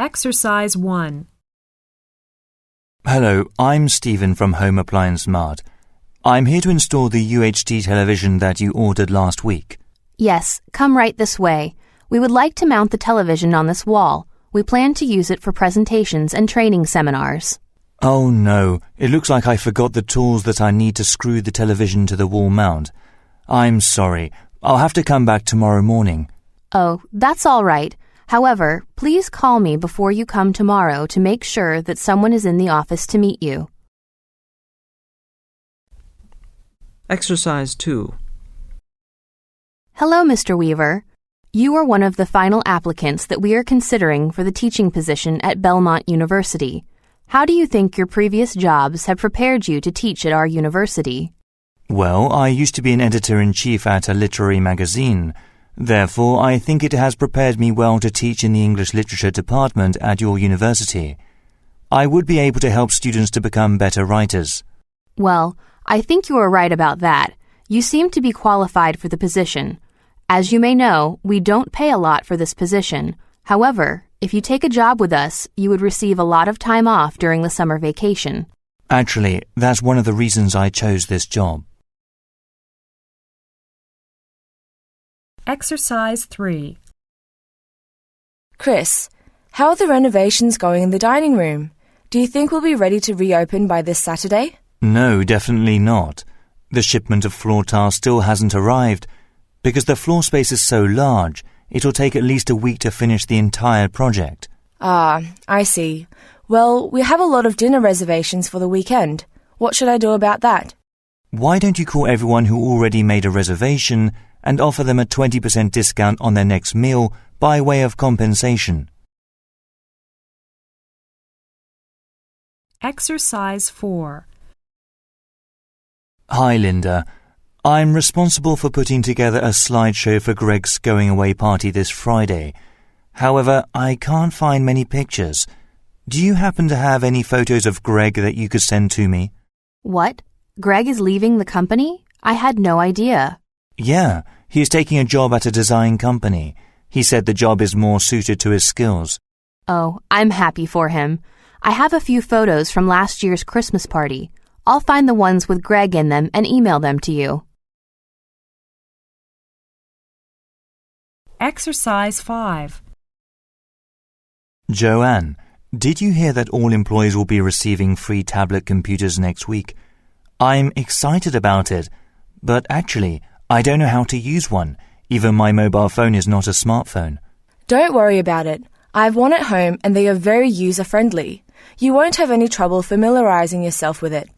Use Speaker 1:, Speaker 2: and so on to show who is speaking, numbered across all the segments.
Speaker 1: Exercise 1.
Speaker 2: Hello, I'm Stephen from Home Appliance Mart. I'm here to install the UHD television that you ordered last week.
Speaker 3: Yes, come right this way. We would like to mount the television on this wall. We plan to use it for presentations and training seminars.
Speaker 2: Oh no, it looks like I forgot the tools that I need to screw the television to the wall mount. I'm sorry. I'll have to come back tomorrow morning.
Speaker 3: Oh, that's all right. However, please call me before you come tomorrow to make sure that someone is in the office to meet you.
Speaker 4: Exercise 2.
Speaker 3: Hello, Mr. Weaver. You are one of the final applicants that we are considering for the teaching position at Belmont University. How do you think your previous jobs have prepared you to teach at our university?
Speaker 2: Well, I used to be an editor-in-chief at a literary magazine. Therefore, I think it has prepared me well to teach in the English Literature department at your university. I would be able to help students to become better writers.
Speaker 3: Well, I think you are right about that. You seem to be qualified for the position. As you may know, we don't pay a lot for this position. However, if you take a job with us, you would receive a lot of time off during the summer vacation.
Speaker 2: Actually, that's one of the reasons I chose this job.
Speaker 1: Exercise 3.
Speaker 5: Chris, how are the renovations going in the dining room? Do you think we'll be ready to reopen by this Saturday?
Speaker 2: No, definitely not. The shipment of floor tiles still hasn't arrived. Because the floor space is so large, it'll take at least a week to finish the entire project.
Speaker 5: Ah, I see. Well, we have a lot of dinner reservations for the weekend. What should I do about that?
Speaker 2: Why don't you call everyone who already made a reservation and offer them a 20% discount on their next meal by way of compensation?
Speaker 1: Exercise 4.
Speaker 2: Hi, Linda. I'm responsible for putting together a slideshow for Greg's going-away party this Friday. However, I can't find many pictures. Do you happen to have any photos of Greg that you could send to me?
Speaker 3: What? Greg is leaving the company? I had no idea.
Speaker 2: Yeah, he is taking a job at a design company. He said the job is more suited to his skills.
Speaker 3: Oh, I'm happy for him. I have a few photos from last year's Christmas party. I'll find the ones with Greg in them and email them to you.
Speaker 1: Exercise 5.
Speaker 2: Joanne, did you hear that all employees will be receiving free tablet computers next week? I'm excited about it, but actually, I don't know how to use one. Even my mobile phone is not a smartphone.
Speaker 5: Don't worry about it. I have one at home and they are very user-friendly. You won't have any trouble familiarizing yourself with it.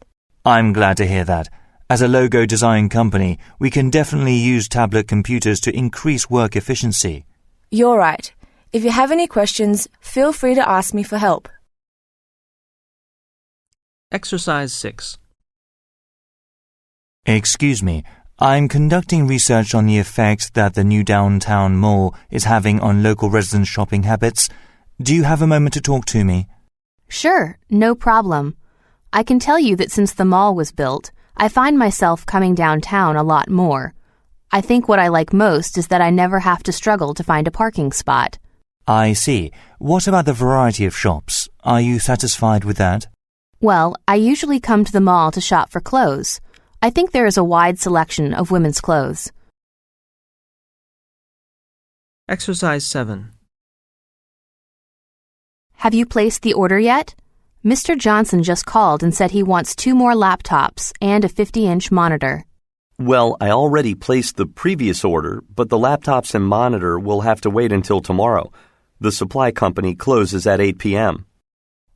Speaker 2: I'm glad to hear that. As a logo design company, we can definitely use tablet computers to increase work efficiency.
Speaker 5: You're right. If you have any questions, feel free to ask me for help.
Speaker 4: Exercise 6.
Speaker 2: Excuse me, I'm conducting research on the effect that the new downtown mall is having on local residents' shopping habits. Do you have a moment to talk to me?
Speaker 3: Sure, no problem. I can tell you that since the mall was built, I find myself coming downtown a lot more. I think what I like most is that I never have to struggle to find a parking spot.
Speaker 2: I see. What about the variety of shops? Are you satisfied with that?
Speaker 3: Well, I usually come to the mall to shop for clothes. I think there is a wide selection of women's clothes.
Speaker 4: Exercise 7.
Speaker 3: Have you placed the order yet? Mr. Johnson just called and said he wants 2 more laptops and a 50-inch monitor.
Speaker 6: Well, I already placed the previous order, but the laptops and monitor will have to wait until tomorrow. The supply company closes at 8 p.m.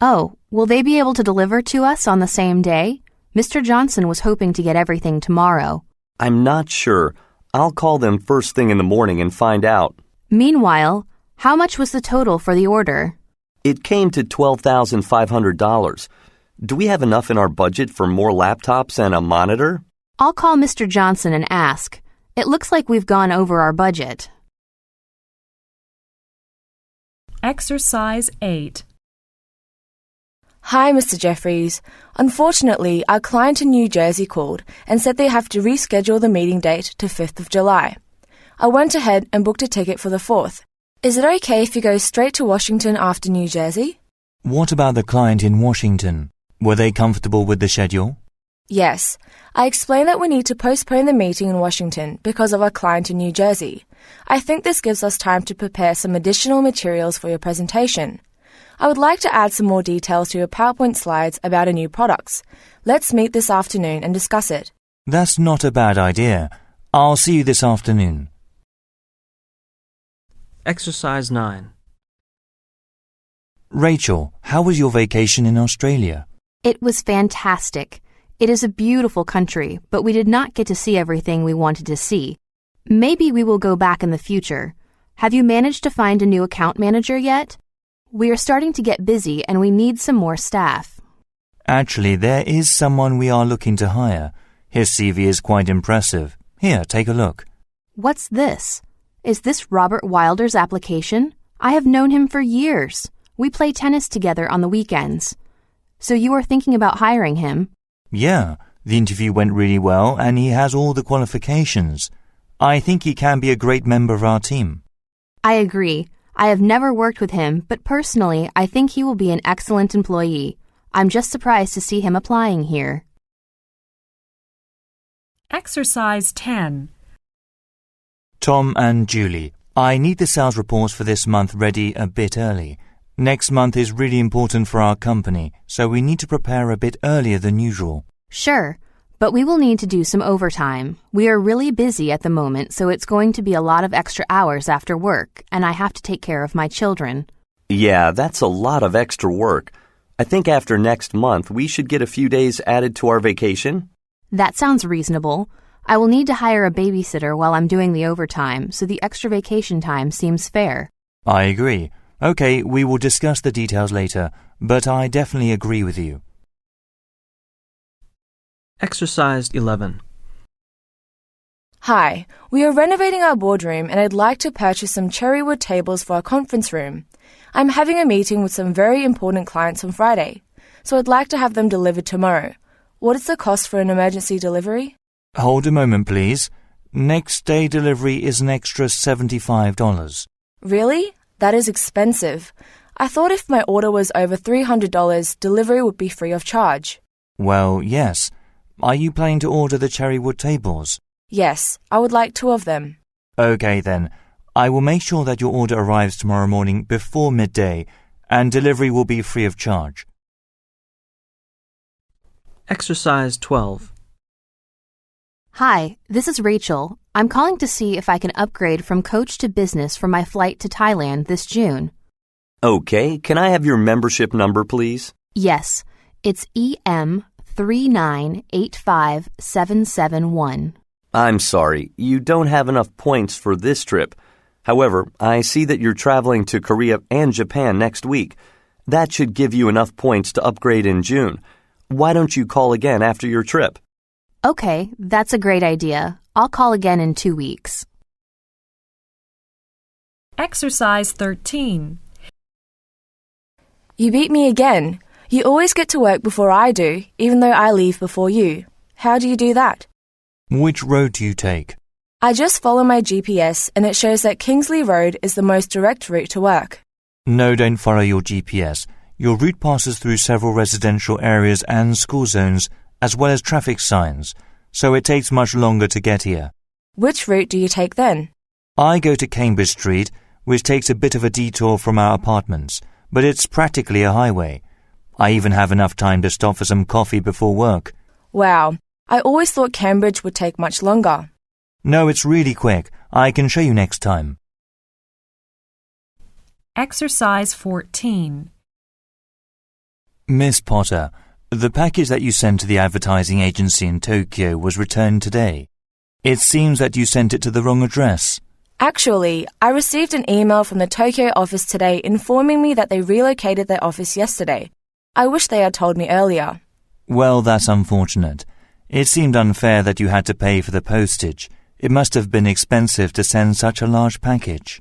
Speaker 3: Oh, will they be able to deliver to us on the same day? Mr. Johnson was hoping to get everything tomorrow.
Speaker 6: I'm not sure. I'll call them first thing in the morning and find out.
Speaker 3: Meanwhile, how much was the total for the order?
Speaker 6: It came to $12,500. Do we have enough in our budget for more laptops and a monitor?
Speaker 3: I'll call Mr. Johnson and ask. It looks like we've gone over our budget.
Speaker 1: Exercise 8.
Speaker 5: Hi, Mr. Jeffries. Unfortunately, our client in New Jersey called and said they have to reschedule the meeting date to 5th of July. I went ahead and booked a ticket for the 4th. Is it okay if you go straight to Washington after New Jersey?
Speaker 2: What about the client in Washington? Were they comfortable with the schedule?
Speaker 5: Yes. I explained that we need to postpone the meeting in Washington because of our client in New Jersey. I think this gives us time to prepare some additional materials for your presentation. I would like to add some more details to your PowerPoint slides about our new products. Let's meet this afternoon and discuss it.
Speaker 2: That's not a bad idea. I'll see you this afternoon.
Speaker 4: Exercise 9.
Speaker 2: Rachel, how was your vacation in Australia?
Speaker 3: It was fantastic. It is a beautiful country, but we did not get to see everything we wanted to see. Maybe we will go back in the future. Have you managed to find a new account manager yet? We are starting to get busy and we need some more staff.
Speaker 2: Actually, there is someone we are looking to hire. His CV is quite impressive. Here, take a look.
Speaker 3: What's this? Is this Robert Wilder's application? I have known him for years. We play tennis together on the weekends. So you are thinking about hiring him?
Speaker 2: Yeah, the interview went really well and he has all the qualifications. I think he can be a great member of our team.
Speaker 3: I agree. I have never worked with him, but personally, I think he will be an excellent employee. I'm just surprised to see him applying here.
Speaker 1: Exercise 10.
Speaker 2: Tom and Julie, I need the sales reports for this month ready a bit early. Next month is really important for our company, so we need to prepare a bit earlier than usual.
Speaker 3: Sure, but we will need to do some overtime. We are really busy at the moment, so it's going to be a lot of extra hours after work, and I have to take care of my children.
Speaker 6: Yeah, that's a lot of extra work. I think after next month we should get a few days added to our vacation.
Speaker 3: That sounds reasonable. I will need to hire a babysitter while I'm doing the overtime, so the extra vacation time seems fair.
Speaker 2: I agree. Okay, we will discuss the details later, but I definitely agree with you.
Speaker 4: Exercise 11.
Speaker 5: Hi, we are renovating our boardroom and I'd like to purchase some cherrywood tables for our conference room. I'm having a meeting with some very important clients on Friday, so I'd like to have them delivered tomorrow. What is the cost for an emergency delivery?
Speaker 2: Hold a moment, please. Next day delivery is an extra $75.
Speaker 5: Really? That is expensive. I thought if my order was over $300, delivery would be free of charge.
Speaker 2: Well, yes. Are you planning to order the cherrywood tables?
Speaker 5: Yes, I would like 2 of them.
Speaker 2: Okay then. I will make sure that your order arrives tomorrow morning before midday, and delivery will be free of charge.
Speaker 4: Exercise 12.
Speaker 3: Hi, this is Rachel. I'm calling to see if I can upgrade from coach to business for my flight to Thailand this June.
Speaker 6: Okay, can I have your membership number, please?
Speaker 3: Yes, it's EM3985771.
Speaker 6: I'm sorry, you don't have enough points for this trip. However, I see that you're traveling to Korea and Japan next week. That should give you enough points to upgrade in June. Why don't you call again after your trip?
Speaker 3: Okay, that's a great idea. I'll call again in 2 weeks.
Speaker 1: Exercise 13.
Speaker 5: You beat me again. You always get to work before I do, even though I leave before you. How do you do that?
Speaker 2: Which road do you take?
Speaker 5: I just follow my GPS and it shows that Kingsley Road is the most direct route to work.
Speaker 2: No, don't follow your GPS. Your route passes through several residential areas and school zones, as well as traffic signs, so it takes much longer to get here.
Speaker 5: Which route do you take then?
Speaker 2: I go to Cambridge Street, which takes a bit of a detour from our apartments, but it's practically a highway. I even have enough time to stop for some coffee before work.
Speaker 5: Wow, I always thought Cambridge would take much longer.
Speaker 2: No, it's really quick. I can show you next time.
Speaker 1: Exercise 14.
Speaker 2: Miss Potter, the package that you sent to the advertising agency in Tokyo was returned today. It seems that you sent it to the wrong address.
Speaker 5: Actually, I received an email from the Tokyo office today informing me that they relocated their office yesterday. I wish they had told me earlier.
Speaker 2: Well, that's unfortunate. It seemed unfair that you had to pay for the postage. It must have been expensive to send such a large package.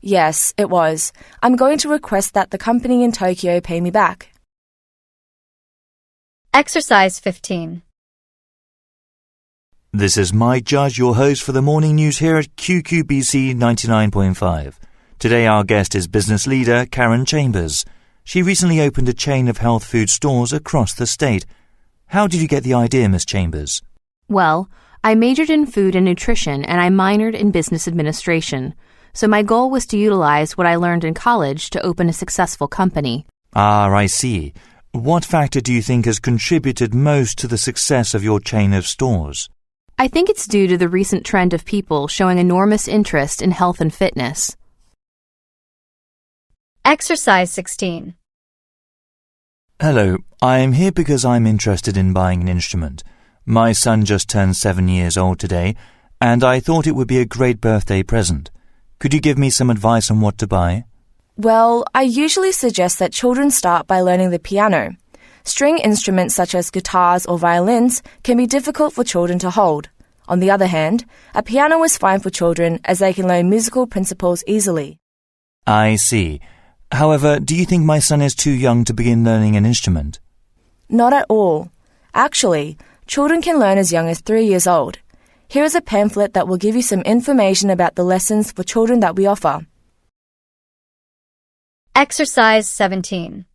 Speaker 5: Yes, it was. I'm going to request that the company in Tokyo pay me back.
Speaker 7: Exercise 15.
Speaker 2: This is Mike Judge, your host for the morning news here at QQBC 99.5. Today our guest is business leader Karen Chambers. She recently opened a chain of health food stores across the state. How did you get the idea, Miss Chambers?
Speaker 3: Well, I majored in food and nutrition and I minored in business administration. So my goal was to utilize what I learned in college to open a successful company.
Speaker 2: Ah, I see. What factor do you think has contributed most to the success of your chain of stores?
Speaker 3: I think it's due to the recent trend of people showing enormous interest in health and fitness.
Speaker 7: Exercise 16.
Speaker 2: Hello, I am here because I'm interested in buying an instrument. My son just turned 7 years old today, and I thought it would be a great birthday present. Could you give me some advice on what to buy?
Speaker 5: Well, I usually suggest that children start by learning the piano. String instruments such as guitars or violins can be difficult for children to hold. On the other hand, a piano is fine for children as they can learn musical principles easily.
Speaker 2: I see. However, do you think my son is too young to begin learning an instrument?
Speaker 5: Not at all. Actually, children can learn as young as 3 years old. Here is a pamphlet that will give you some information about the lessons for children that we offer.
Speaker 7: Exercise 17.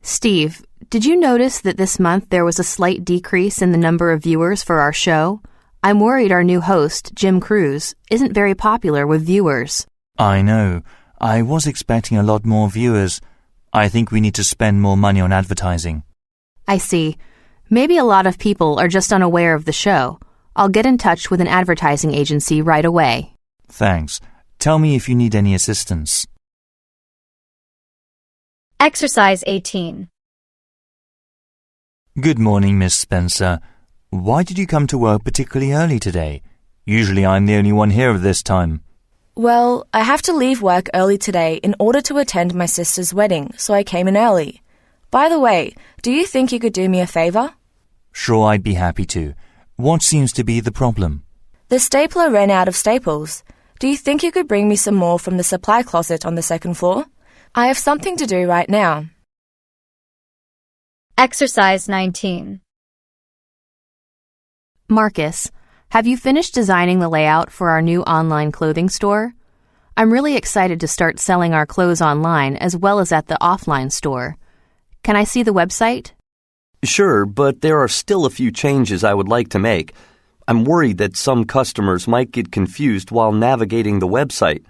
Speaker 3: Steve, did you notice that this month there was a slight decrease in the number of viewers for our show? I'm worried our new host, Jim Cruz, isn't very popular with viewers.
Speaker 2: I know. I was expecting a lot more viewers. I think we need to spend more money on advertising.
Speaker 3: I see. Maybe a lot of people are just unaware of the show. I'll get in touch with an advertising agency right away.
Speaker 2: Thanks. Tell me if you need any assistance.
Speaker 7: Exercise 18.
Speaker 2: Good morning, Miss Spencer. Why did you come to work particularly early today? Usually I'm the only one here at this time.
Speaker 5: Well, I have to leave work early today in order to attend my sister's wedding, so I came in early. By the way, do you think you could do me a favor?
Speaker 2: Sure, I'd be happy to. What seems to be the problem?
Speaker 5: The stapler ran out of staples. Do you think you could bring me some more from the supply closet on the second floor? I have something to do right now.
Speaker 7: Exercise 19.
Speaker 3: Marcus, have you finished designing the layout for our new online clothing store? I'm really excited to start selling our clothes online as well as at the offline store. Can I see the website?
Speaker 6: Sure, but there are still a few changes I would like to make. I'm worried that some customers might get confused while navigating the website.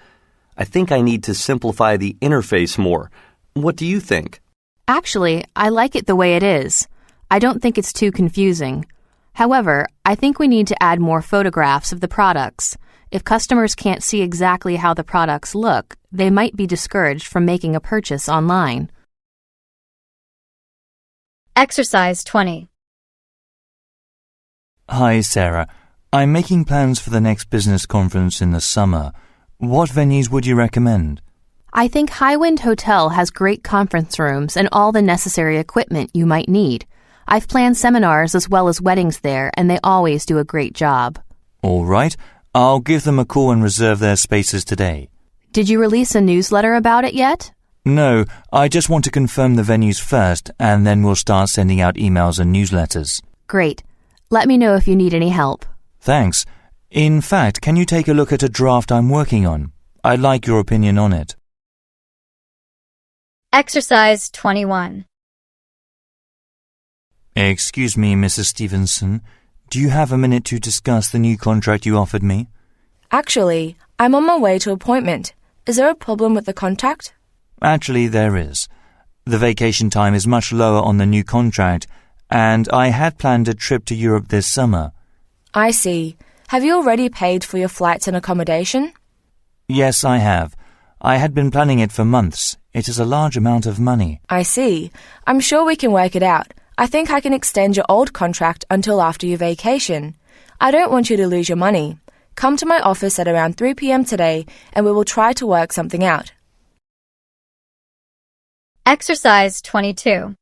Speaker 6: I think I need to simplify the interface more. What do you think?
Speaker 3: Actually, I like it the way it is. I don't think it's too confusing. However, I think we need to add more photographs of the products. If customers can't see exactly how the products look, they might be discouraged from making a purchase online.
Speaker 7: Exercise 20.
Speaker 2: Hi, Sarah. I'm making plans for the next business conference in the summer. What venues would you recommend?
Speaker 3: I think Highwind Hotel has great conference rooms and all the necessary equipment you might need. I've planned seminars as well as weddings there, and they always do a great job.
Speaker 2: All right. I'll give them a call and reserve their spaces today.
Speaker 3: Did you release a newsletter about it yet?
Speaker 2: No, I just want to confirm the venues first, and then we'll start sending out emails and newsletters.
Speaker 3: Great. Let me know if you need any help.
Speaker 2: Thanks. In fact, can you take a look at a draft I'm working on? I'd like your opinion on it.
Speaker 7: Exercise 21.
Speaker 2: Excuse me, Mrs. Stevenson. Do you have a minute to discuss the new contract you offered me?
Speaker 5: Actually, I'm on my way to appointment. Is there a problem with the contract?
Speaker 2: Actually, there is. The vacation time is much lower on the new contract, and I had planned a trip to Europe this summer.
Speaker 5: I see. Have you already paid for your flights and accommodation?
Speaker 2: Yes, I have. I had been planning it for months. It is a large amount of money.
Speaker 5: I see. I'm sure we can work it out. I think I can extend your old contract until after your vacation. I don't want you to lose your money. Come to my office at around 3 p.m. today and we will try to work something out.
Speaker 7: Exercise 22.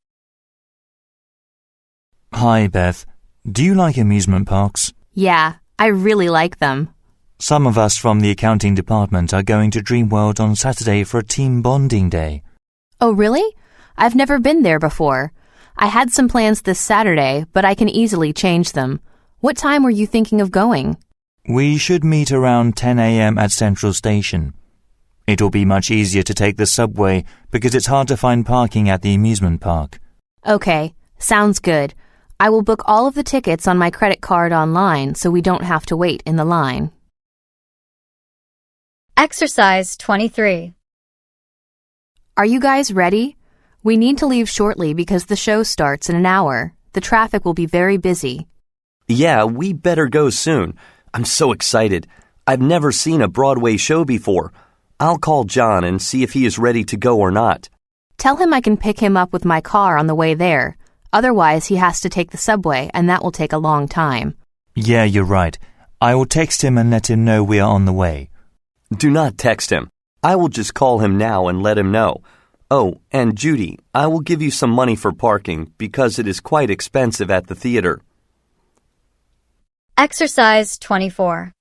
Speaker 2: Hi, Beth. Do you like amusement parks?
Speaker 3: Yeah, I really like them.
Speaker 2: Some of us from the accounting department are going to Dreamworld on Saturday for a team bonding day.
Speaker 3: Oh, really? I've never been there before. I had some plans this Saturday, but I can easily change them. What time were you thinking of going?
Speaker 2: We should meet around 10 a.m. at Central Station. It'll be much easier to take the subway because it's hard to find parking at the amusement park.
Speaker 3: Okay, sounds good. I will book all of the tickets on my credit card online so we don't have to wait in the line.
Speaker 7: Exercise 23.
Speaker 3: Are you guys ready? We need to leave shortly because the show starts in an hour. The traffic will be very busy.
Speaker 6: Yeah, we better go soon. I'm so excited. I've never seen a Broadway show before. I'll call John and see if he is ready to go or not.
Speaker 3: Tell him I can pick him up with my car on the way there. Otherwise, he has to take the subway, and that will take a long time.
Speaker 2: Yeah, you're right. I will text him and let him know we are on the way.
Speaker 6: Do not text him. I will just call him now and let him know. Oh, and Judy, I will give you some money for parking because it is quite expensive at the theater.
Speaker 7: Exercise 24.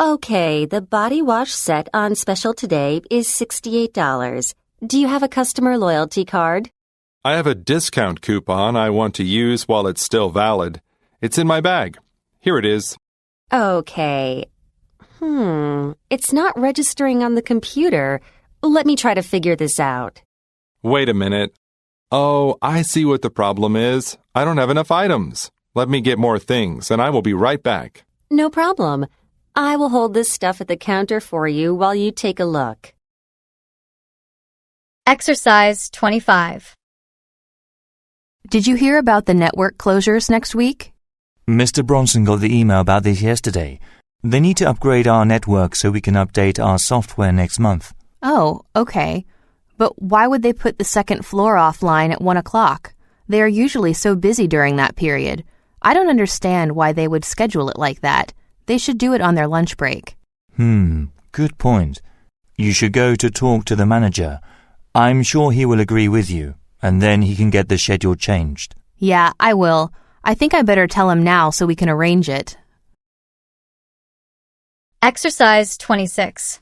Speaker 8: Okay, the body wash set on special today is $68. Do you have a customer loyalty card?
Speaker 9: I have a discount coupon I want to use while it's still valid. It's in my bag. Here it is.
Speaker 8: Okay. It's not registering on the computer. Let me try to figure this out.
Speaker 9: Wait a minute. Oh, I see what the problem is. I don't have enough items. Let me get more things, and I will be right back.
Speaker 8: No problem. I will hold this stuff at the counter for you while you take a look.
Speaker 7: Exercise 25.
Speaker 3: Did you hear about the network closures next week?
Speaker 2: Mr. Bronson got the email about this yesterday. They need to upgrade our network so we can update our software next month.
Speaker 3: Oh, okay. But why would they put the second floor offline at 1 o'clock? They are usually so busy during that period. I don't understand why they would schedule it like that. They should do it on their lunch break.
Speaker 2: Good point. You should go to talk to the manager. I'm sure he will agree with you, and then he can get the schedule changed.
Speaker 3: Yeah, I will. I think I better tell him now so we can arrange it.
Speaker 7: Exercise 26.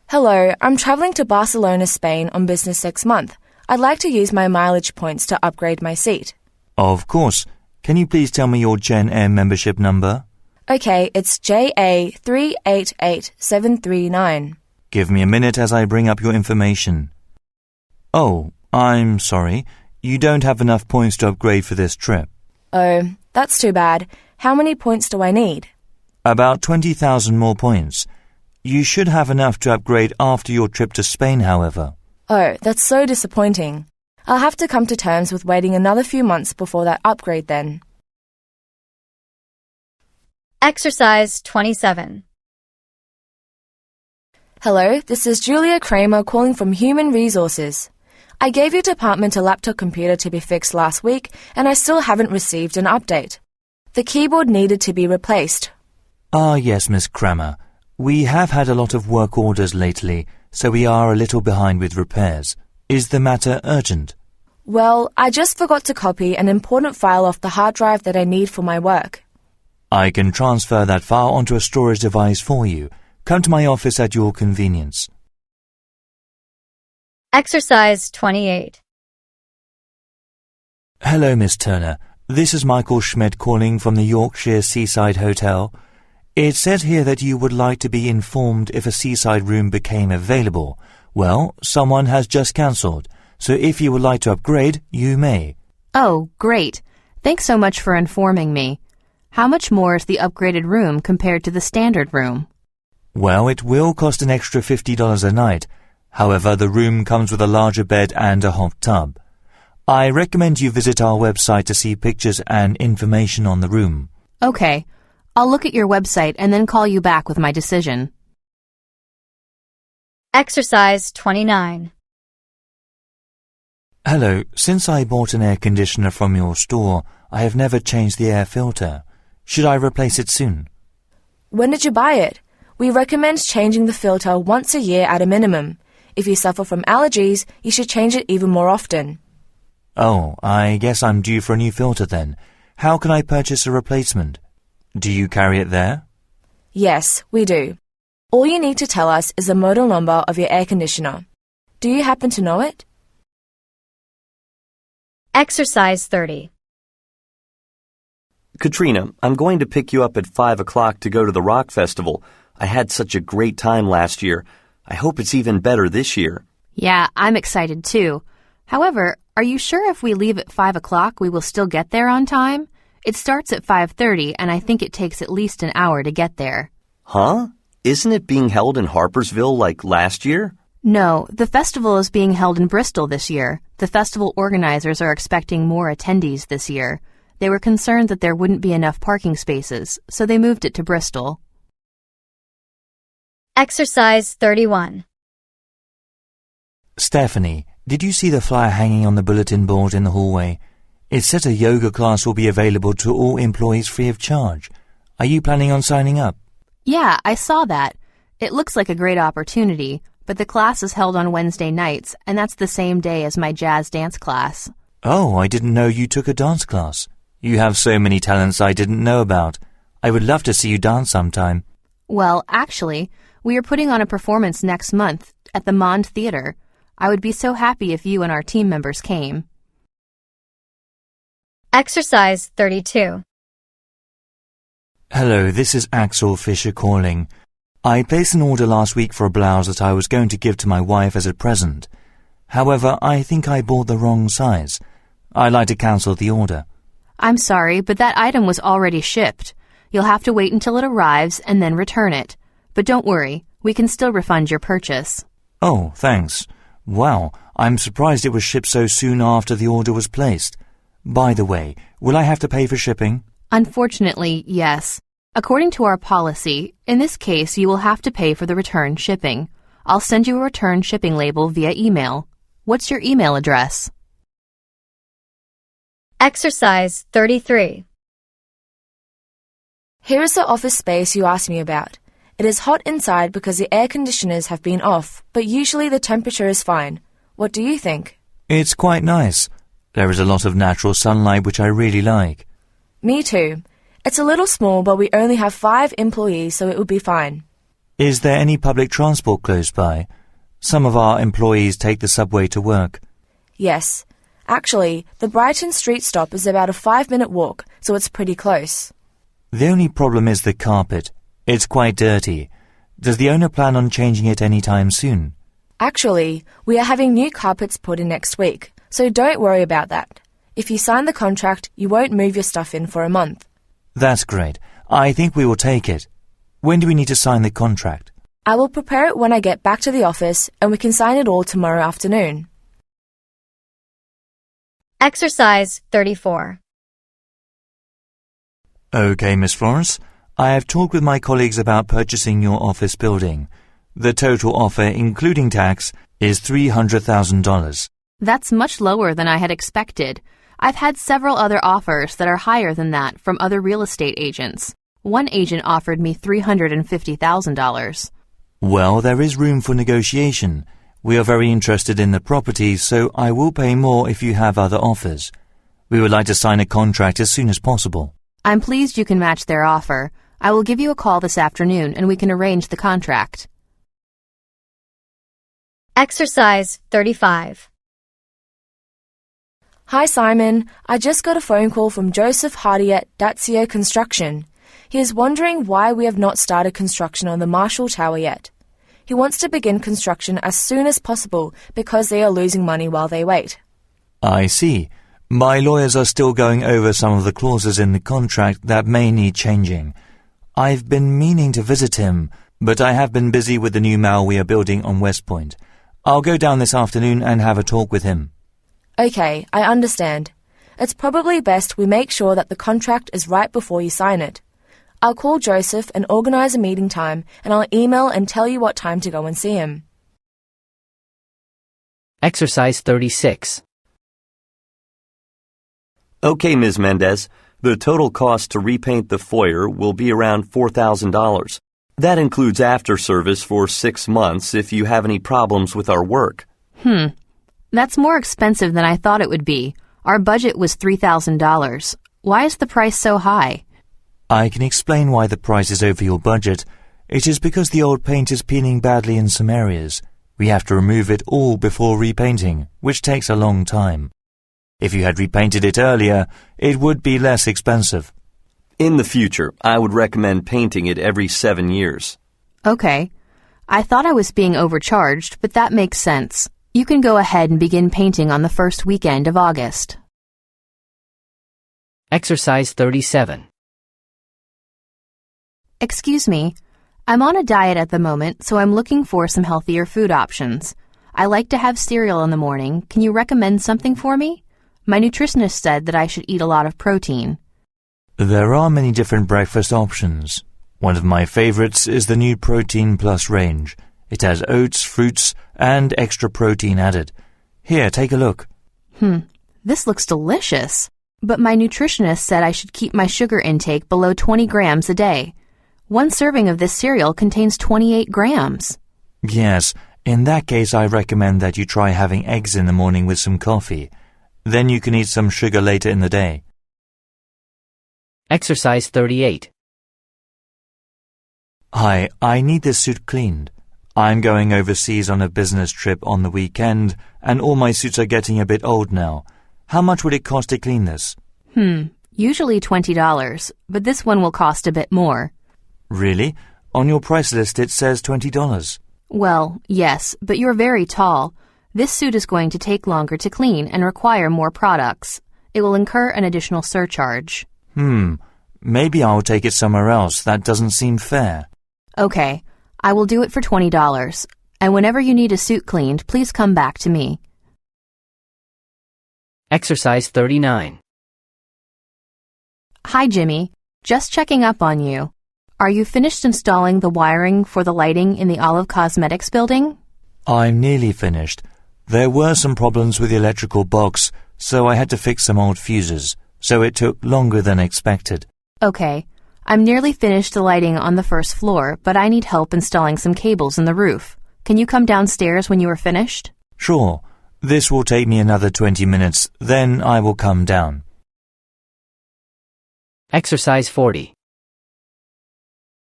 Speaker 5: Hello, I'm traveling to Barcelona, Spain on business next month. I'd like to use my mileage points to upgrade my seat.
Speaker 2: Of course. Can you please tell me your Gen Air membership number?
Speaker 5: Okay, it's JA388739.
Speaker 2: Give me a minute as I bring up your information. Oh, I'm sorry. You don't have enough points to upgrade for this trip.
Speaker 5: Oh, that's too bad. How many points do I need?
Speaker 2: About 20,000 more points. You should have enough to upgrade after your trip to Spain, however.
Speaker 5: Oh, that's so disappointing. I'll have to come to terms with waiting another few months before that upgrade then.
Speaker 7: Exercise 27.
Speaker 5: Hello, this is Julia Kramer calling from Human Resources. I gave your department a laptop computer to be fixed last week and I still haven't received an update. The keyboard needed to be replaced.
Speaker 2: Ah, yes, Miss Kramer. We have had a lot of work orders lately, so we are a little behind with repairs. Is the matter urgent?
Speaker 5: Well, I just forgot to copy an important file off the hard drive that I need for my work.
Speaker 2: I can transfer that file onto a storage device for you. Come to my office at your convenience.
Speaker 7: Exercise 28.
Speaker 2: Hello, Miss Turner. This is Michael Schmidt calling from the Yorkshire Seaside Hotel. It said here that you would like to be informed if a seaside room became available. Well, someone has just cancelled, so if you would like to upgrade, you may.
Speaker 3: Oh, great. Thanks so much for informing me. How much more is the upgraded room compared to the standard room?
Speaker 2: Well, it will cost an extra $50 a night. However, the room comes with a larger bed and a hot tub. I recommend you visit our website to see pictures and information on the room.
Speaker 3: Okay. I'll look at your website and then call you back with my decision.
Speaker 7: Exercise 29.
Speaker 2: Hello. Since I bought an air conditioner from your store, I have never changed the air filter. Should I replace it soon?
Speaker 5: When did you buy it? We recommend changing the filter once a year at a minimum. If you suffer from allergies, you should change it even more often.
Speaker 2: Oh, I guess I'm due for a new filter then. How can I purchase a replacement? Do you carry it there?
Speaker 5: Yes, we do. All you need to tell us is the model number of your air conditioner. Do you happen to know it?
Speaker 7: Exercise 30.
Speaker 6: Katrina, I'm going to pick you up at 5 o'clock to go to the rock festival. I had such a great time last year. I hope it's even better this year.
Speaker 3: Yeah, I'm excited too. However, are you sure if we leave at 5 o'clock we will still get there on time? It starts at 5:30 and I think it takes at least an hour to get there.
Speaker 6: Huh? Isn't it being held in Harpersville like last year?
Speaker 3: No, the festival is being held in Bristol this year. The festival organizers are expecting more attendees this year. They were concerned that there wouldn't be enough parking spaces, so they moved it to Bristol.
Speaker 7: Exercise 31.
Speaker 2: Stephanie, did you see the flyer hanging on the bulletin board in the hallway? It says a yoga class will be available to all employees free of charge. Are you planning on signing up?
Speaker 3: Yeah, I saw that. It looks like a great opportunity, but the class is held on Wednesday nights, and that's the same day as my jazz dance class.
Speaker 2: Oh, I didn't know you took a dance class. You have so many talents I didn't know about. I would love to see you dance sometime.
Speaker 3: Well, actually, we are putting on a performance next month at the Mond Theater. I would be so happy if you and our team members came.
Speaker 7: Exercise 32.
Speaker 2: Hello, this is Axel Fisher calling. I placed an order last week for a blouse that I was going to give to my wife as a present. However, I think I bought the wrong size. I'd like to cancel the order.
Speaker 3: I'm sorry, but that item was already shipped. You'll have to wait until it arrives and then return it. But don't worry, we can still refund your purchase.
Speaker 2: Oh, thanks. Wow, I'm surprised it was shipped so soon after the order was placed. By the way, will I have to pay for shipping?
Speaker 3: Unfortunately, yes. According to our policy, in this case you will have to pay for the return shipping. I'll send you a return shipping label via email. What's your email address?
Speaker 7: Exercise 33.
Speaker 5: Here is the office space you asked me about. It is hot inside because the air conditioners have been off, but usually the temperature is fine. What do you think?
Speaker 2: It's quite nice. There is a lot of natural sunlight which I really like.
Speaker 5: Me too. It's a little small, but we only have 5 employees, so it would be fine.
Speaker 2: Is there any public transport close by? Some of our employees take the subway to work.
Speaker 5: Yes. Actually, the Brighton Street stop is about a 5-minute walk, so it's pretty close.
Speaker 2: The only problem is the carpet. It's quite dirty. Does the owner plan on changing it any time soon?
Speaker 5: Actually, we are having new carpets put in next week, so don't worry about that. If you sign the contract, you won't move your stuff in for a month.
Speaker 2: That's great. I think we will take it. When do we need to sign the contract?
Speaker 5: I will prepare it when I get back to the office, and we can sign it all tomorrow afternoon.
Speaker 7: Exercise 34.
Speaker 2: Okay, Miss Florence. I have talked with my colleagues about purchasing your office building. The total offer, including tax, is $300,000.
Speaker 3: That's much lower than I had expected. I've had several other offers that are higher than that from other real estate agents. One agent offered me $350,000.
Speaker 2: Well, there is room for negotiation. We are very interested in the property, so I will pay more if you have other offers. We would like to sign a contract as soon as possible.
Speaker 3: I'm pleased you can match their offer. I will give you a call this afternoon and we can arrange the contract.
Speaker 7: Exercise 35.
Speaker 5: Hi Simon, I just got a phone call from Joseph Hardy at Dazio Construction. He is wondering why we have not started construction on the Marshall Tower yet. He wants to begin construction as soon as possible because they are losing money while they wait.
Speaker 2: I see. My lawyers are still going over some of the clauses in the contract that may need changing. I've been meaning to visit him, but I have been busy with the new mall we are building on West Point. I'll go down this afternoon and have a talk with him.
Speaker 5: Okay, I understand. It's probably best we make sure that the contract is right before you sign it. I'll call Joseph and organize a meeting time, and I'll email and tell you what time to go and see him.
Speaker 10: Exercise 36.
Speaker 6: Okay, Ms. Mendez. The total cost to repaint the foyer will be around $4,000. That includes after service for 6 months if you have any problems with our work.
Speaker 3: That's more expensive than I thought it would be. Our budget was $3,000. Why is the price so high?
Speaker 2: I can explain why the price is over your budget. It is because the old paint is peeling badly in some areas. We have to remove it all before repainting, which takes a long time. If you had repainted it earlier, it would be less expensive.
Speaker 6: In the future, I would recommend painting it every 7 years.
Speaker 3: Okay. I thought I was being overcharged, but that makes sense. You can go ahead and begin painting on the first weekend of August.
Speaker 10: Exercise 37.
Speaker 3: Excuse me. I'm on a diet at the moment, so I'm looking for some healthier food options. I like to have cereal in the morning. Can you recommend something for me? My nutritionist said that I should eat a lot of protein.
Speaker 2: There are many different breakfast options. One of my favorites is the new Protein Plus range. It has oats, fruits, and extra protein added. Here, take a look.
Speaker 3: This looks delicious. But my nutritionist said I should keep my sugar intake below 20 grams a day. One serving of this cereal contains 28 grams.
Speaker 2: Yes, in that case I recommend that you try having eggs in the morning with some coffee. Then you can eat some sugar later in the day.
Speaker 10: Exercise 38.
Speaker 2: Hi, I need this suit cleaned. I'm going overseas on a business trip on the weekend, and all my suits are getting a bit old now. How much would it cost to clean this?
Speaker 3: Usually $20, but this one will cost a bit more.
Speaker 2: Really? On your price list it says $20.
Speaker 3: Well, yes, but you're very tall. This suit is going to take longer to clean and require more products. It will incur an additional surcharge.
Speaker 2: Maybe I'll take it somewhere else. That doesn't seem fair.
Speaker 3: Okay, I will do it for $20. And whenever you need a suit cleaned, please come back to me.
Speaker 10: Exercise 39.
Speaker 3: Hi, Jimmy. Just checking up on you. Are you finished installing the wiring for the lighting in the Olive Cosmetics building?
Speaker 2: I'm nearly finished. There were some problems with the electrical box, so I had to fix some old fuses, so it took longer than expected.
Speaker 3: Okay. I'm nearly finished the lighting on the first floor, but I need help installing some cables in the roof. Can you come downstairs when you are finished?
Speaker 2: Sure. This will take me another 20 minutes, then I will come down.
Speaker 10: Exercise 40.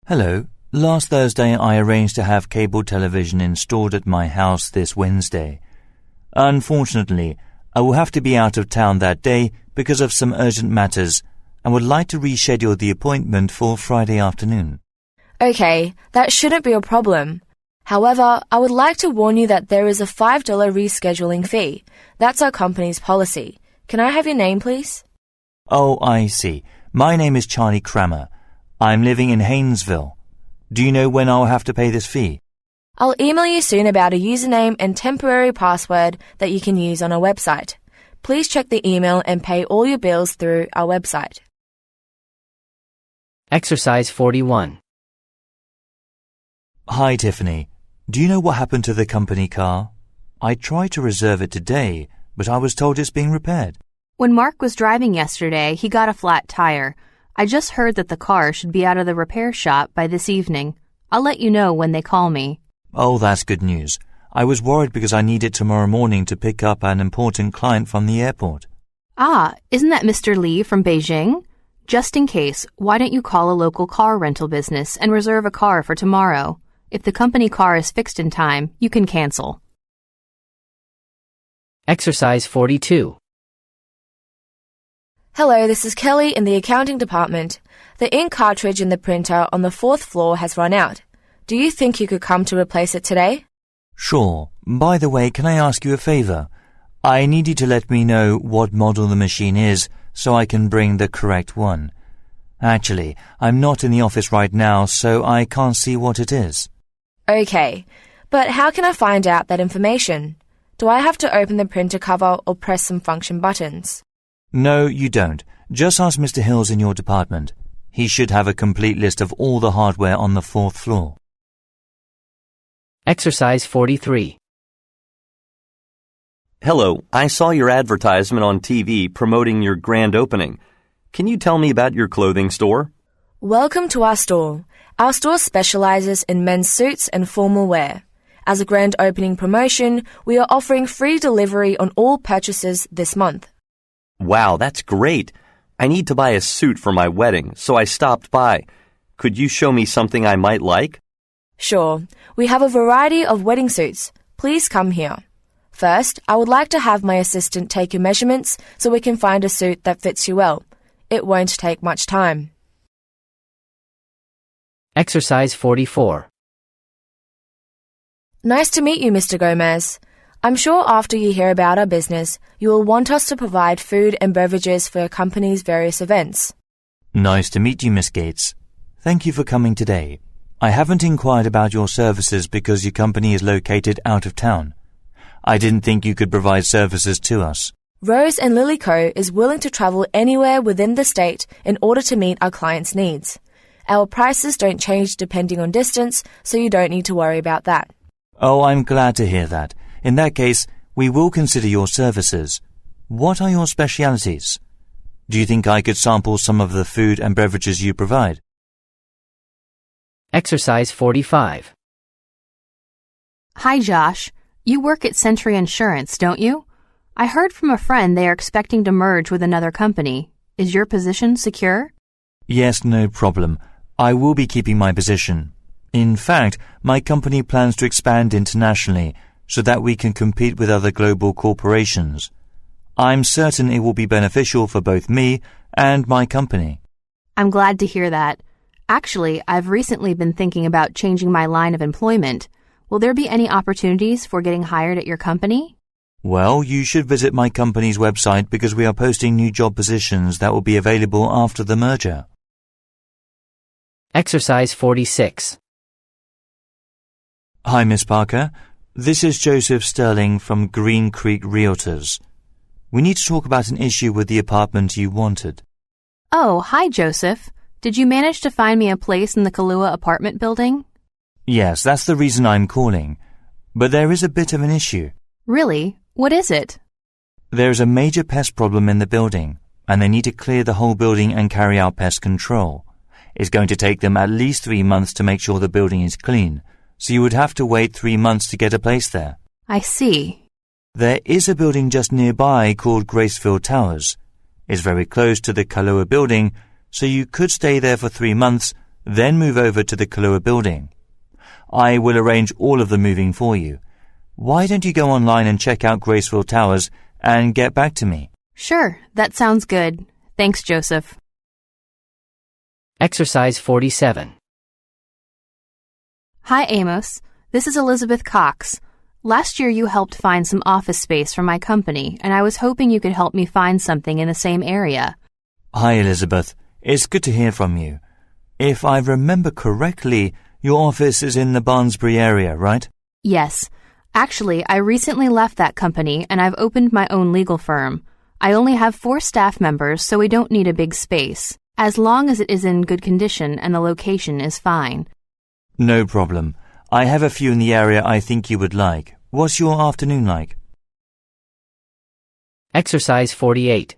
Speaker 2: Hello. Last Thursday I arranged to have cable television installed at my house this Wednesday. Unfortunately, I will have to be out of town that day because of some urgent matters and would like to reschedule the appointment for Friday afternoon.
Speaker 5: Okay, that shouldn't be a problem. However, I would like to warn you that there is a $5 rescheduling fee. That's our company's policy. Can I have your name, please?
Speaker 2: Oh, I see. My name is Charlie Crammer. I'm living in Haynesville. Do you know when I'll have to pay this fee?
Speaker 5: I'll email you soon about a username and temporary password that you can use on our website. Please check the email and pay all your bills through our website.
Speaker 10: Exercise 41.
Speaker 2: Hi, Tiffany. Do you know what happened to the company car? I tried to reserve it today, but I was told it's being repaired.
Speaker 3: When Mark was driving yesterday, he got a flat tire. I just heard that the car should be out of the repair shop by this evening. I'll let you know when they call me.
Speaker 2: Oh, that's good news. I was worried because I need it tomorrow morning to pick up an important client from the airport.
Speaker 3: Ah, isn't that Mr. Lee from Beijing? Just in case, why don't you call a local car rental business and reserve a car for tomorrow? If the company car is fixed in time, you can cancel.
Speaker 10: Exercise 42.
Speaker 5: Hello, this is Kelly in the accounting department. The ink cartridge in the printer on the 4th floor has run out. Do you think you could come to replace it today?
Speaker 2: Sure. By the way, can I ask you a favor? I need you to let me know what model the machine is so I can bring the correct one. Actually, I'm not in the office right now, so I can't see what it is.
Speaker 5: Okay, but how can I find out that information? Do I have to open the printer cover or press some function buttons?
Speaker 2: No, you don't. Just ask Mr. Hills in your department. He should have a complete list of all the hardware on the 4th floor.
Speaker 10: Exercise 43.
Speaker 6: Hello, I saw your advertisement on TV promoting your grand opening. Can you tell me about your clothing store?
Speaker 5: Welcome to our store. Our store specializes in men's suits and formal wear. As a grand opening promotion, we are offering free delivery on all purchases this month.
Speaker 6: Wow, that's great. I need to buy a suit for my wedding, so I stopped by. Could you show me something I might like?
Speaker 5: Sure. We have a variety of wedding suits. Please come here. First, I would like to have my assistant take your measurements so we can find a suit that fits you well. It won't take much time.
Speaker 10: Exercise 44.
Speaker 5: Nice to meet you, Mr. Gomez. I'm sure after you hear about our business, you will want us to provide food and beverages for your company's various events.
Speaker 2: Nice to meet you, Miss Gates. Thank you for coming today. I haven't inquired about your services because your company is located out of town. I didn't think you could provide services to us.
Speaker 5: Rose and Lily Co. is willing to travel anywhere within the state in order to meet our clients' needs. Our prices don't change depending on distance, so you don't need to worry about that.
Speaker 2: Oh, I'm glad to hear that. In that case, we will consider your services. What are your specialities? Do you think I could sample some of the food and beverages you provide?
Speaker 10: Exercise 45.
Speaker 3: Hi, Josh. You work at Century Insurance, don't you? I heard from a friend they are expecting to merge with another company. Is your position secure?
Speaker 2: Yes, no problem. I will be keeping my position. In fact, my company plans to expand internationally so that we can compete with other global corporations. I'm certain it will be beneficial for both me and my company.
Speaker 3: I'm glad to hear that. Actually, I've recently been thinking about changing my line of employment. Will there be any opportunities for getting hired at your company?
Speaker 2: Well, you should visit my company's website because we are posting new job positions that will be available after the merger.
Speaker 10: Exercise 46.
Speaker 2: Hi, Miss Parker. This is Joseph Sterling from Green Creek Realtors. We need to talk about an issue with the apartment you wanted.
Speaker 3: Oh, hi, Joseph. Did you manage to find me a place in the Kahlua apartment building?
Speaker 2: Yes, that's the reason I'm calling. But there is a bit of an issue.
Speaker 3: Really? What is it?
Speaker 2: There is a major pest problem in the building, and they need to clear the whole building and carry out pest control. It's going to take them at least 3 months to make sure the building is clean, so you would have to wait 3 months to get a place there.
Speaker 3: I see.
Speaker 2: There is a building just nearby called Gracefield Towers. It's very close to the Kahlua building, so you could stay there for 3 months, then move over to the Kahlua building. I will arrange all of the moving for you. Why don't you go online and check out Gracefield Towers and get back to me?
Speaker 3: Sure, that sounds good. Thanks, Joseph.
Speaker 10: Exercise 47.
Speaker 3: Hi, Amos. This is Elizabeth Cox. Last year you helped find some office space for my company, and I was hoping you could help me find something in the same area.
Speaker 2: Hi, Elizabeth. It's good to hear from you. If I remember correctly, your office is in the Barnsbury area, right?
Speaker 3: Yes. Actually, I recently left that company, and I've opened my own legal firm. I only have 4 staff members, so we don't need a big space, as long as it is in good condition and the location is fine.
Speaker 2: No problem. I have a few in the area I think you would like. What's your afternoon like?
Speaker 10: Exercise 48.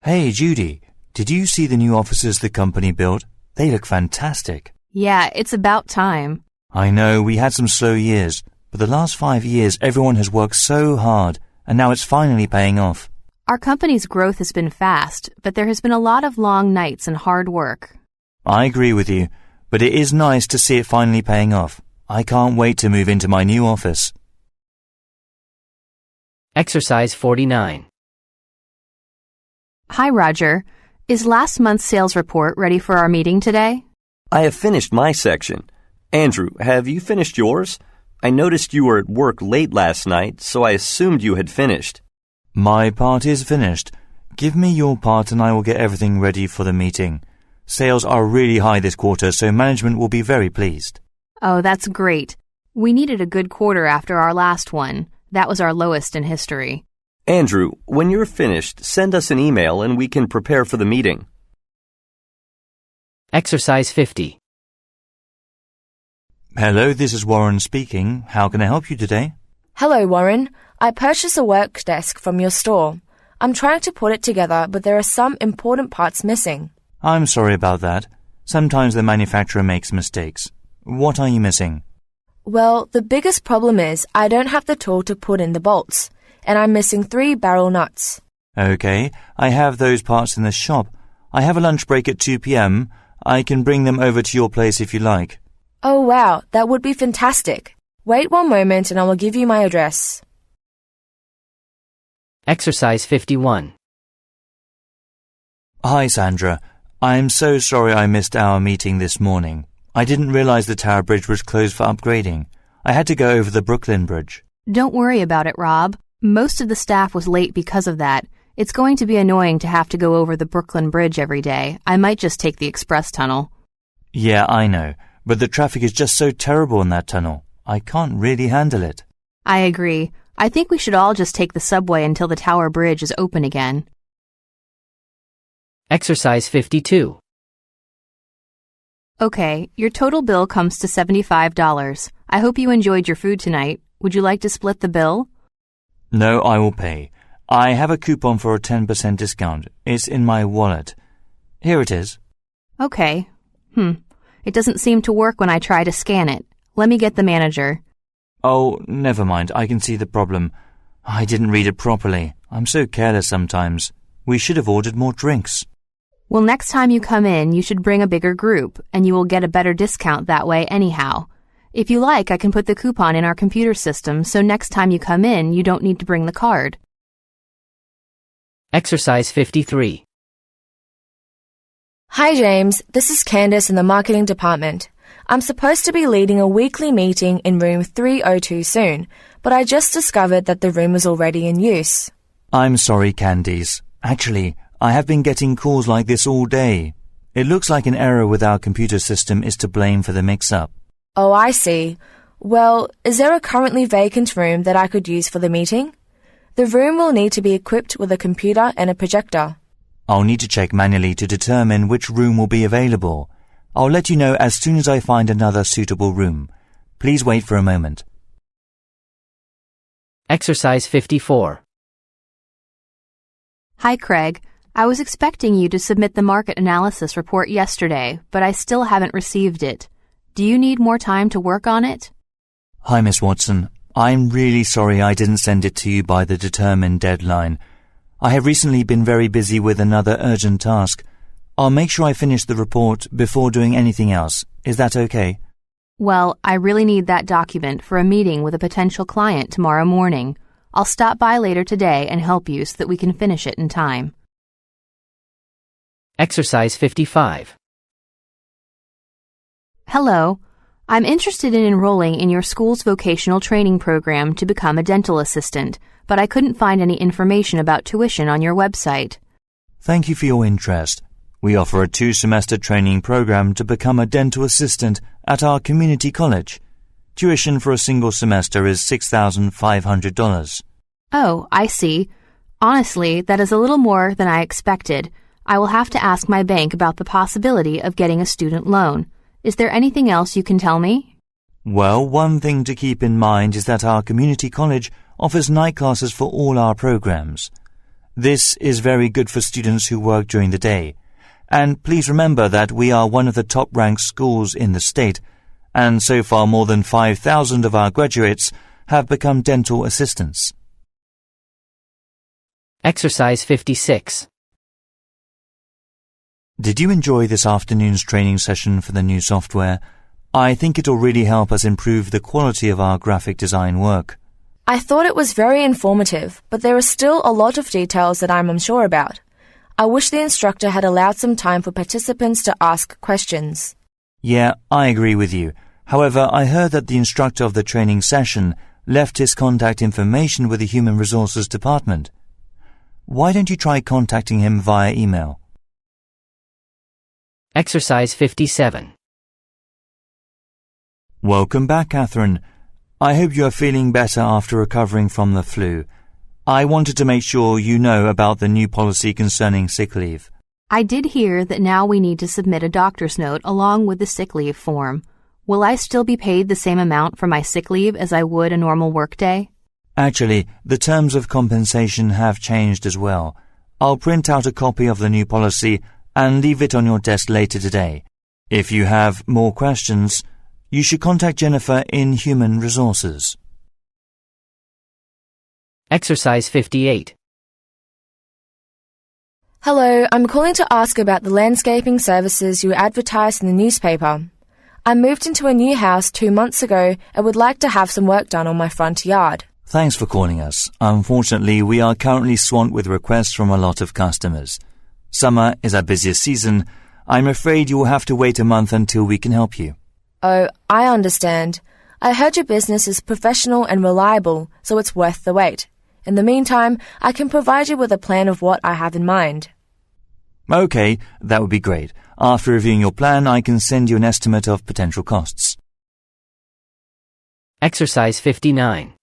Speaker 2: Hey, Judy. Did you see the new offices the company built? They look fantastic.
Speaker 3: Yeah, it's about time.
Speaker 2: I know we had some slow years, but the last 5 years everyone has worked so hard, and now it's finally paying off.
Speaker 3: Our company's growth has been fast, but there has been a lot of long nights and hard work.
Speaker 2: I agree with you, but it is nice to see it finally paying off. I can't wait to move into my new office.
Speaker 10: Exercise 49.
Speaker 3: Hi, Roger. Is last month's sales report ready for our meeting today?
Speaker 6: I have finished my section. Andrew, have you finished yours? I noticed you were at work late last night, so I assumed you had finished.
Speaker 2: My part is finished. Give me your part and I will get everything ready for the meeting. Sales are really high this quarter, so management will be very pleased.
Speaker 3: Oh, that's great. We needed a good quarter after our last one. That was our lowest in history.
Speaker 6: Andrew, when you're finished, send us an email and we can prepare for the meeting.
Speaker 10: Exercise 50.
Speaker 2: Hello, this is Warren speaking. How can I help you today?
Speaker 5: Hello, Warren. I purchased a work desk from your store. I'm trying to put it together, but there are some important parts missing.
Speaker 2: I'm sorry about that. Sometimes the manufacturer makes mistakes. What are you missing?
Speaker 5: Well, the biggest problem is I don't have the tool to put in the bolts, and I'm missing 3 barrel nuts.
Speaker 2: Okay, I have those parts in the shop. I have a lunch break at 2 p.m. I can bring them over to your place if you like.
Speaker 5: Oh, wow, that would be fantastic. Wait one moment and I will give you my address.
Speaker 10: Exercise 51.
Speaker 2: Hi, Sandra. I'm so sorry I missed our meeting this morning. I didn't realize the Tower Bridge was closed for upgrading. I had to go over the Brooklyn Bridge.
Speaker 3: Don't worry about it, Rob. Most of the staff was late because of that. It's going to be annoying to have to go over the Brooklyn Bridge every day. I might just take the express tunnel.
Speaker 2: Yeah, I know. But the traffic is just so terrible in that tunnel. I can't really handle it.
Speaker 3: I agree. I think we should all just take the subway until the Tower Bridge is open again.
Speaker 10: Exercise 52.
Speaker 3: Okay, your total bill comes to $75. I hope you enjoyed your food tonight. Would you like to split the bill?
Speaker 2: No, I will pay. I have a coupon for a 10% discount. It's in my wallet. Here it is.
Speaker 3: Okay. It doesn't seem to work when I try to scan it. Let me get the manager.
Speaker 2: Oh, never mind. I can see the problem. I didn't read it properly. I'm so careless sometimes. We should have ordered more drinks.
Speaker 3: Well, next time you come in, you should bring a bigger group, and you will get a better discount that way anyhow. If you like, I can put the coupon in our computer system, so next time you come in, you don't need to bring the card.
Speaker 10: Exercise 53.
Speaker 5: Hi James, this is Candace in the marketing department. I'm supposed to be leading a weekly meeting in room 302 soon, but I just discovered that the room is already in use.
Speaker 2: I'm sorry, Candice. Actually, I have been getting calls like this all day. It looks like an error with our computer system is to blame for the mix-up.
Speaker 5: Oh, I see. Well, is there a currently vacant room that I could use for the meeting? The room will need to be equipped with a computer and a projector.
Speaker 2: I'll need to check manually to determine which room will be available. I'll let you know as soon as I find another suitable room. Please wait for a moment.
Speaker 10: Exercise 54.
Speaker 3: Hi, Craig. I was expecting you to submit the market analysis report yesterday, but I still haven't received it. Do you need more time to work on it?
Speaker 2: Hi, Miss Watson. I'm really sorry I didn't send it to you by the determined deadline. I have recently been very busy with another urgent task. I'll make sure I finish the report before doing anything else. Is that okay?
Speaker 3: Well, I really need that document for a meeting with a potential client tomorrow morning. I'll stop by later today and help you so that we can finish it in time.
Speaker 10: Exercise 55.
Speaker 3: Hello. I'm interested in enrolling in your school's vocational training program to become a dental assistant, but I couldn't find any information about tuition on your website.
Speaker 2: Thank you for your interest. We offer a 2-semester training program to become a dental assistant at our community college. Tuition for a single semester is $6,500.
Speaker 3: Oh, I see. Honestly, that is a little more than I expected. I will have to ask my bank about the possibility of getting a student loan. Is there anything else you can tell me?
Speaker 2: Well, one thing to keep in mind is that our community college offers night classes for all our programs. This is very good for students who work during the day. And please remember that we are one of the top-ranked schools in the state, and so far more than 5,000 of our graduates have become dental assistants.
Speaker 10: Exercise 56.
Speaker 2: Did you enjoy this afternoon's training session for the new software? I think it'll really help us improve the quality of our graphic design work.
Speaker 5: I thought it was very informative, but there are still a lot of details that I'm unsure about. I wish the instructor had allowed some time for participants to ask questions.
Speaker 2: Yeah, I agree with you. However, I heard that the instructor of the training session left his contact information with the Human Resources Department. Why don't you try contacting him via email?
Speaker 10: Exercise 57.
Speaker 2: Welcome back, Catherine. I hope you are feeling better after recovering from the flu. I wanted to make sure you know about the new policy concerning sick leave.
Speaker 3: I did hear that now we need to submit a doctor's note along with the sick leave form. Will I still be paid the same amount for my sick leave as I would a normal workday?
Speaker 2: Actually, the terms of compensation have changed as well. I'll print out a copy of the new policy and leave it on your desk later today. If you have more questions, you should contact Jennifer in Human Resources.
Speaker 10: Exercise 58.
Speaker 5: Hello, I'm calling to ask about the landscaping services you advertised in the newspaper. I moved into a new house 2 months ago and would like to have some work done on my front yard.
Speaker 2: Thanks for calling us. Unfortunately, we are currently swamped with requests from a lot of customers. Summer is our busiest season. I'm afraid you will have to wait a month until we can help you.
Speaker 5: Oh, I understand. I heard your business is professional and reliable, so it's worth the wait. In the meantime, I can provide you with a plan of what I have in mind.
Speaker 2: Okay, that would be great. After reviewing your plan, I can send you an estimate of potential costs.
Speaker 10: Exercise 59.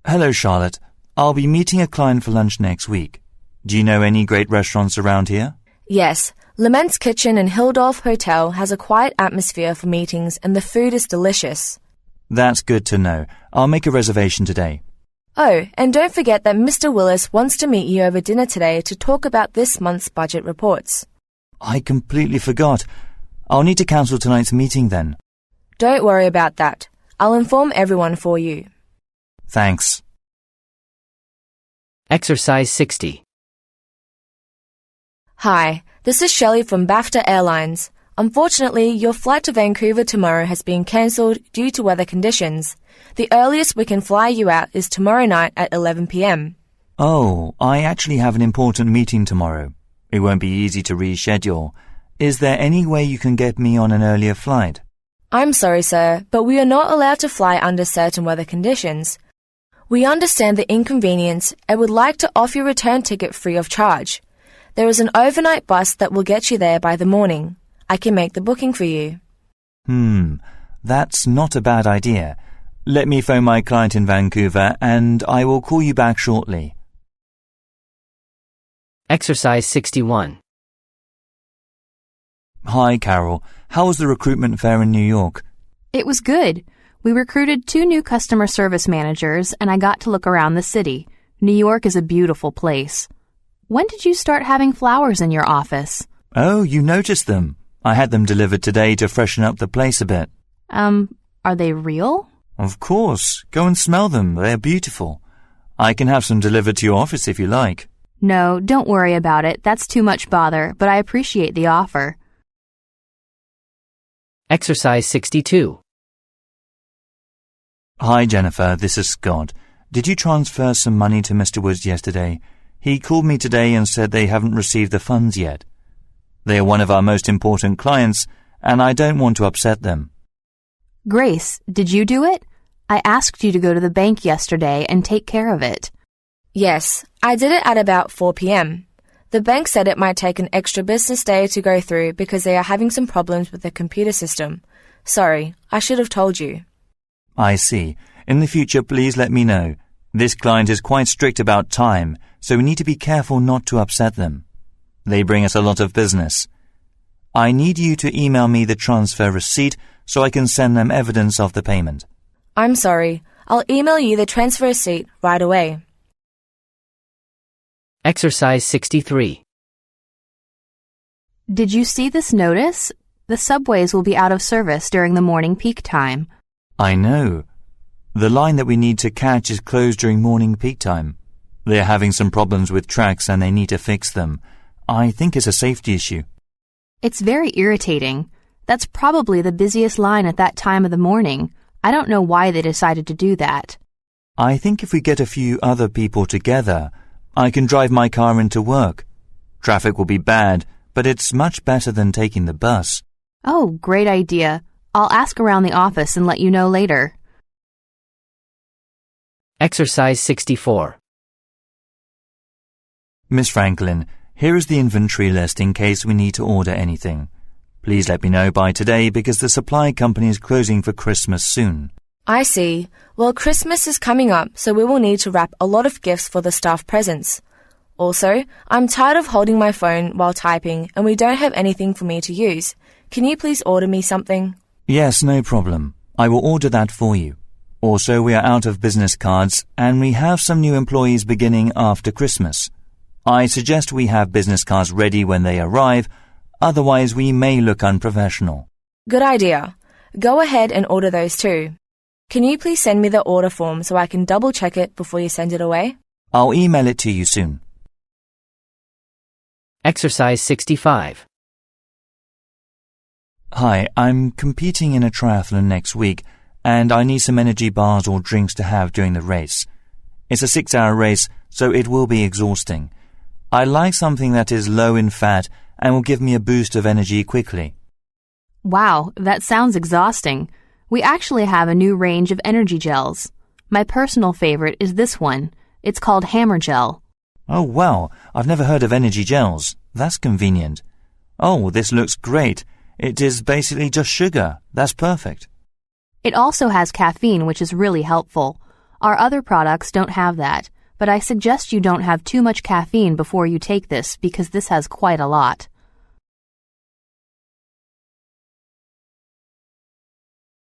Speaker 2: Hello, Charlotte. I'll be meeting a client for lunch next week. Do you know any great restaurants around here?
Speaker 5: Yes, Lament's Kitchen in Hildorf Hotel has a quiet atmosphere for meetings and the food is delicious.
Speaker 2: That's good to know. I'll make a reservation today.
Speaker 5: Oh, and don't forget that Mr. Willis wants to meet you over dinner today to talk about this month's budget reports.
Speaker 2: I completely forgot. I'll need to cancel tonight's meeting then.
Speaker 5: Don't worry about that. I'll inform everyone for you.
Speaker 2: Thanks.
Speaker 10: Exercise 60.
Speaker 5: Hi, this is Shelley from BAFTA Airlines. Unfortunately, your flight to Vancouver tomorrow has been cancelled due to weather conditions. The earliest we can fly you out is tomorrow night at 11 p.m.
Speaker 2: Oh, I actually have an important meeting tomorrow. It won't be easy to reschedule. Is there any way you can get me on an earlier flight?
Speaker 5: I'm sorry, sir, but we are not allowed to fly under certain weather conditions. We understand the inconvenience and would like to offer you a return ticket free of charge. There is an overnight bus that will get you there by the morning. I can make the booking for you.
Speaker 2: That's not a bad idea. Let me phone my client in Vancouver and I will call you back shortly.
Speaker 10: Exercise 61.
Speaker 2: Hi, Carol. How was the recruitment fair in New York?
Speaker 3: It was good. We recruited 2 new customer service managers and I got to look around the city. New York is a beautiful place. When did you start having flowers in your office?
Speaker 2: Oh, you noticed them. I had them delivered today to freshen up the place a bit.
Speaker 3: Are they real?
Speaker 2: Of course. Go and smell them. They're beautiful. I can have some delivered to your office if you like.
Speaker 3: No, don't worry about it. That's too much bother, but I appreciate the offer.
Speaker 10: Exercise 62.
Speaker 2: Hi, Jennifer. This is Scott. Did you transfer some money to Mr. Woods yesterday? He called me today and said they haven't received the funds yet. They are one of our most important clients, and I don't want to upset them.
Speaker 3: Grace, did you do it? I asked you to go to the bank yesterday and take care of it.
Speaker 5: Yes, I did it at about 4 p.m. The bank said it might take an extra business day to go through because they are having some problems with the computer system. Sorry, I should have told you.
Speaker 2: I see. In the future, please let me know. This client is quite strict about time, so we need to be careful not to upset them. They bring us a lot of business. I need you to email me the transfer receipt so I can send them evidence of the payment.
Speaker 5: I'm sorry. I'll email you the transfer receipt right away.
Speaker 10: Exercise 63.
Speaker 3: Did you see this notice? The subways will be out of service during the morning peak time.
Speaker 2: I know. The line that we need to catch is closed during morning peak time. They're having some problems with tracks and they need to fix them. I think it's a safety issue.
Speaker 3: It's very irritating. That's probably the busiest line at that time of the morning. I don't know why they decided to do that.
Speaker 2: I think if we get a few other people together, I can drive my car into work. Traffic will be bad, but it's much better than taking the bus.
Speaker 3: Oh, great idea. I'll ask around the office and let you know later.
Speaker 10: Exercise 64.
Speaker 2: Miss Franklin, here is the inventory list in case we need to order anything. Please let me know by today because the supply company is closing for Christmas soon.
Speaker 5: I see. Well, Christmas is coming up, so we will need to wrap a lot of gifts for the staff presents. Also, I'm tired of holding my phone while typing and we don't have anything for me to use. Can you please order me something?
Speaker 2: Yes, no problem. I will order that for you. Also, we are out of business cards and we have some new employees beginning after Christmas. I suggest we have business cards ready when they arrive, otherwise we may look unprofessional.
Speaker 5: Good idea. Go ahead and order those too. Can you please send me the order form so I can double check it before you send it away?
Speaker 2: I'll email it to you soon.
Speaker 10: Exercise 65.
Speaker 2: Hi, I'm competing in a triathlon next week and I need some energy bars or drinks to have during the race. It's a 6-hour race, so it will be exhausting. I like something that is low in fat and will give me a boost of energy quickly.
Speaker 3: Wow, that sounds exhausting. We actually have a new range of energy gels. My personal favorite is this one. It's called Hammer Gel.
Speaker 2: Oh, wow. I've never heard of energy gels. That's convenient. Oh, this looks great. It is basically just sugar. That's perfect.
Speaker 3: It also has caffeine, which is really helpful. Our other products don't have that, but I suggest you don't have too much caffeine before you take this because this has quite a lot.